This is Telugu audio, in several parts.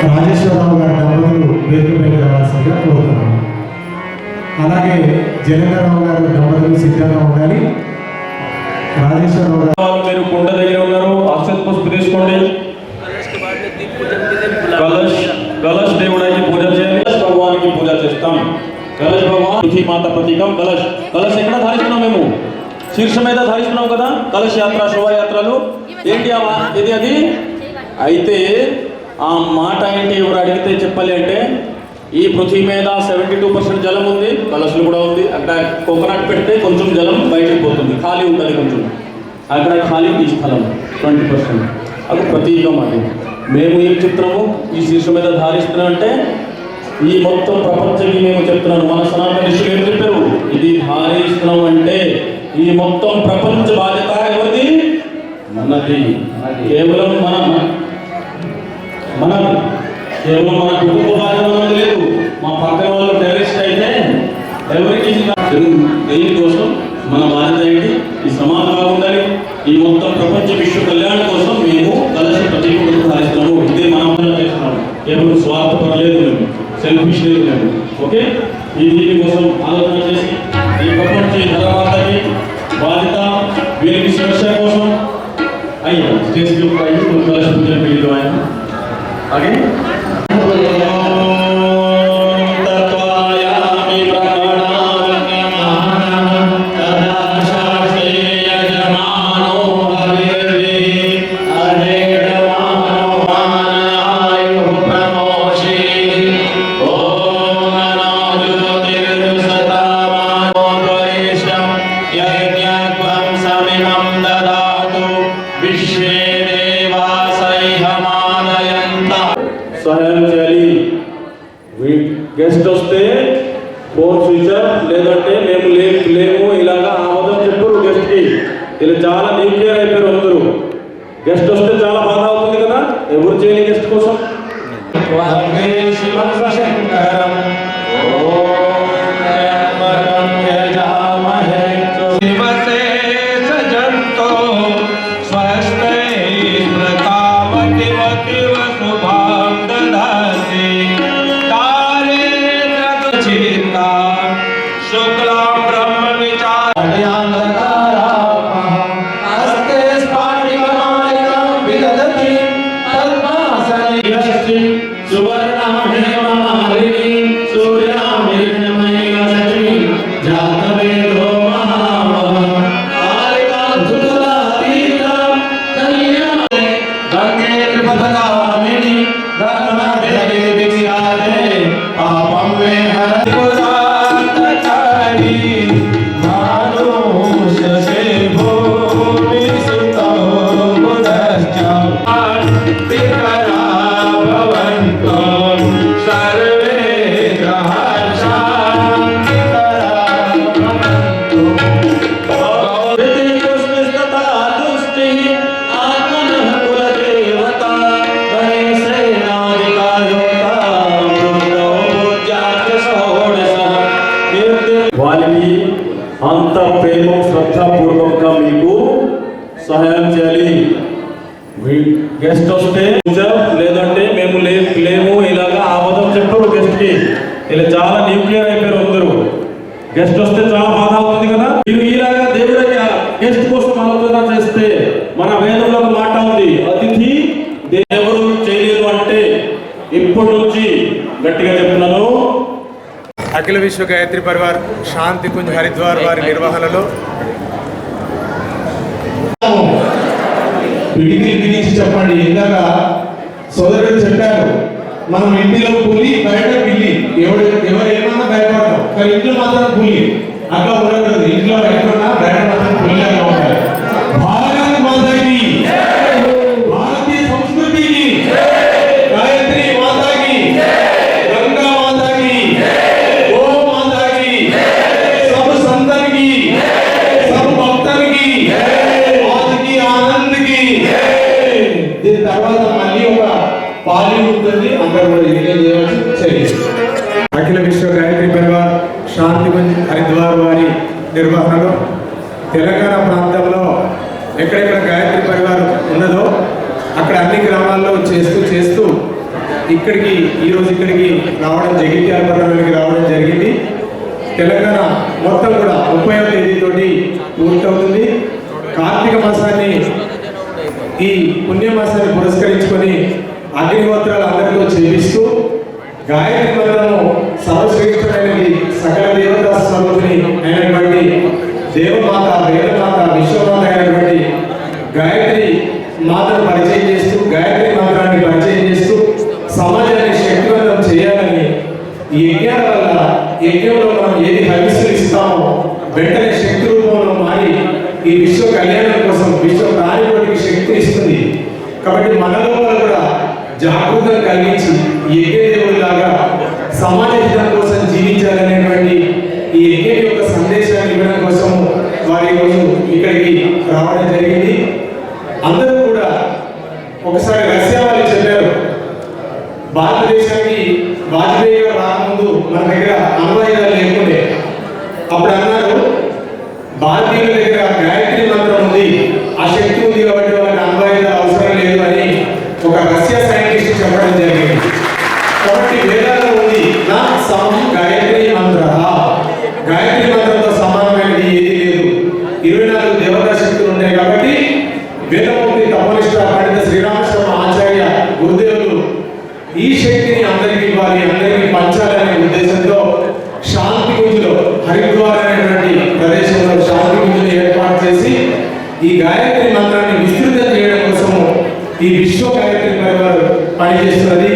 రాజేశ్వరరావు గారి దంపతులు వేదికపైకి రావాల్సిందిగా కోరుతున్నాను. అలాగే జగన్నారావు గారు దంపతులు సిద్ధంగా ఉండాలి. రాజేశ్వరరావు గారు మీరు కుండ దగ్గర ఉన్నారు, అక్షత పుష్ప తీసుకోండి. कलश దేవుడికి పూజ చేయాలి, భగవానికి పూజ చేస్తాం. కలశ భగవాన్ పృథ్వీ మాత ప్రతీకం. కలశ ఎక్కడ ధారిస్తున్నాం మేము? శీర్షం మీద ధారిస్తున్నాం కదా. కలశ యాత్ర, శోభాయాత్రలు ఏంటి ఇది? అది అయితే ఆ మాట ఏంటి ఎవరు అడిగితే చెప్పాలి అంటే, ఈ పృథ్వీ మీద 72% జలం ఉంది, కలశలు కూడా ఉంది. అక్కడ కోకోనట్ పెడితే కొంచెం జలం బయటకు పోతుంది, ఖాళీ ఉంటుంది కొంచెం. అక్కడ ఖాళీ ఈ స్థలం 20%. అది ప్రతీకం. అది మేము ఏం చెప్తున్నాము ఈ శీర్షం మీద ధారిస్తున్నామంటే, ఈ మొత్తం ప్రపంచానికి మేము చెప్తున్నాను. మన సనాతన ఋషులు ఏం చెప్పారు? ఇది ధారిస్తున్నాం అంటే ఈ మొత్తం ప్రపంచ బాధ్యత ఎవరిది? మనది. కేవలం మనది. కేవలం మన కుటుంబ బాధ్యత లేదు. మా పక్కన వాళ్ళు టెర్రరిస్ట్ అయితే ఎవరికి దేనికోసం మన బాధ్యత ఏంటి? ఈ సమాజం బాగుండాలి, ఈ మొత్తం ప్రపంచ విశ్వ కళ్యాణం కోసం మేము కలశ ప్రతీకం ధారిస్తున్నాము. ఇదే మనం చేస్తున్నాము. కేవలం స్వార్థపడలేదు మేము, సెల్ఫిష్ లేదు మేము. ఓకే, ఈ దీనికోసం ఆలోచన చేసి ఈ ప్రపంచ ధరమాతకి బాధ్యత, వీరికి సురక్ష కోసం అయ్యా స్టేజ్ కలశ పూజలు పెళ్లి ఆయన అలాగే సహాయం చేయాలి. గెస్ట్ వస్తే ఫోన్ స్విచ్ ఆఫ్, లేదంటే మేము లేము ఇలాగా ఆమోదం చెప్పరు గెస్ట్కి. ఇలా చాలా న్యూక్లియర్ అయిపోయారు అందరూ. గెస్ట్ వస్తే చాలా బాధ అవుతుంది కదా, ఎవరు చేయాలి గెస్ట్ కోసం? వారికి అంత ప్రేమ శ్రద్ధాపూర్వకంగా మీకు సహాయం చేయాలి. గెస్ట్ వస్తే లేదంటే మేము లేము ఇలాగా ఆమోదం చెప్పరు గెస్ట్కి. ఇలా చాలా న్యూక్లియర్ అయిపోయారు అందరూ. గెస్ట్ వస్తే చాలా బాధ అవుతుంది కదా. మీరు ఇలాగా దేవుడికి గెస్ట్ కోసం ఆలోచన చేస్తే, మన వేదంలో ఒక మాట ఉంది, అతిథి దేవుడు చేయలేదు అంటే. ఇప్పటి నుంచి గట్టిగా చెప్తున్నాను, అఖిల విశ్వ గాయత్రి పరివార్ శాంతి కుంజ్ హరిద్వార్ వారి నిర్వహణలో చెప్పండి. ఇందాక సోదరుడు చెప్పారు, మనం ఇంటిలో పులి, బయట పిల్లి. ఎవరు ఏమన్నా భయపడతాం, కానీ ఇంట్లో మాత్రం పులి. అట్లా ఉండకూడదు. ఇంట్లో ఎక్కడున్నా బయట మాత్రం పులి అలా ఉంటాయి. భారత్ మాతాకి, భారతీయ సంస్కృతికి, గాయత్రి మాతాకి, గంగా మాతాకి, గో మాతాకి, सब संतन की, सब भक्तन की, आज की आनंद की. దీని తర్వాత మళ్ళీ ఒక పాలి ఉంటుంది, అందరూ కూడా ఎంజాయ్ చేయవచ్చు. అఖిల విశ్వ గాయత్రి పరివార్ శాంతి కుంజ్ హరిద్వార్ వారి నిర్వహణలో తెలంగాణ ప్రాంతంలో ఎక్కడెక్కడ గాయత్రి పరివార్ ఉన్నదో అక్కడ అన్ని గ్రామాల్లో చేస్తూ ఇక్కడికి ఈరోజు ఇక్కడికి రావడం జగిత్యాల పట్టణానికి రావడం జరిగింది. తెలంగాణ మొత్తం కూడా 30వ తేదీతోటి పూర్తవుతుంది. కార్తీక మాసాన్ని ఈ పుణ్యమాసాన్ని పురస్కరించుకొని అగ్నిహోత్రాలు అందరితో చేపిస్తూ గాయత్రి మంత్రము సర్వశ్రేష్ఠమైనది, సకల దేవతా స్వరూపిణి అయినటువంటి దేవమాత, వేదమాత, విశ్వమాత అయినటువంటి గాయత్రి మాతను పరిచయం చేస్తూ, గాయత్రి మంత్రాన్ని పరిచయం చేస్తూ సమాజాన్ని శక్తివంతం చేయాలని ఈ యజ్ఞాల వల్ల, యజ్ఞంలో మనం ఏది హవిస్సులు ఇస్తామో వెంటనే శక్తి రూపంలో మారి ఈ విశ్వ కళ్యాణం కోసం, విశ్వ ప్రాణికోటికి శక్తిని ఇస్తుంది. కాబట్టి మన లోపల కూడా జాగృతం కలిగించి యజ్ఞదేవుడిలాగా సమాజ హితం కోసం జీవించాలనేటువంటి ఈ యజ్ఞం యొక్క సందేశాన్ని ఇవ్వడం కోసం వారి ఈరోజు ఇక్కడికి రావడం జరిగింది. అందరూ కూడా ఒకసారి రష్యా వాళ్ళు చెప్పారు, భారతదేశానికి వాజ్పేయి గారు రాకముందు మన దగ్గర అణ్వాయుధాలు లేకుండే. అప్పుడు అన్నారు, భారతీయుల దగ్గర గాయత్రి మంత్రం ఉంది, ఆ శక్తి ఉంది కాబట్టి వాళ్ళకి అణ్వాయుధాలు అవసరం లేదు అని ఒక రష్యా సైంటిస్ట్ చెప్పడం జరిగింది. కాబట్టి వేదాల్లో ఉంది, నా సమం గాయత్రి మంత్ర, గాయత్రి మంత్రంతో సమానమైనది ఏది లేదు. 24 దేవతా శక్తులు ఉన్నాయి కాబట్టి వేదమూర్తి తపోనిష్ట పండిత శ్రీరామకృష్ణ ఆచార్య గురుదేవులు ఈ శక్తిని అందరికీ ఇవ్వాలి, అందరికీ పంచాలనే ఉద్దేశంతో శాంతి గుంజులో, హరిద్వార్ అనేటువంటి ప్రదేశంలో శాంతి గుంజుని ఏర్పాటు చేసి ఈ గాయత్రి మంత్రాన్ని విస్తృతం చేయడం కోసము ఈ విశ్వ గాయత్రి పరివారం పనిచేస్తున్నది.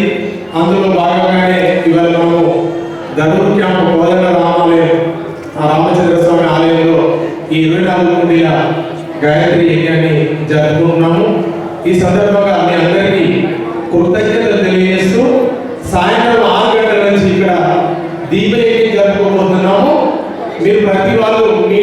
అందులో భాగంగానే ఇవాళ మనము ధనుర్ క్యాంప్ కోదండ రామాలయం, రామచంద్ర స్వామి ఆలయంలో ఈ 24 కుండీల గాయత్రి యజ్ఞాన్ని జరుపుకుంటున్నాము. ఈ సందర్భంగా మీ అందరికీ కృతజ్ఞతలు తెలియజేస్తూ సాయంత్రం 6 గంటల నుంచి ఇక్కడ దీపయజ్ఞం జరుపుకోబోతున్నాము. మీరు ప్రతి వాళ్ళు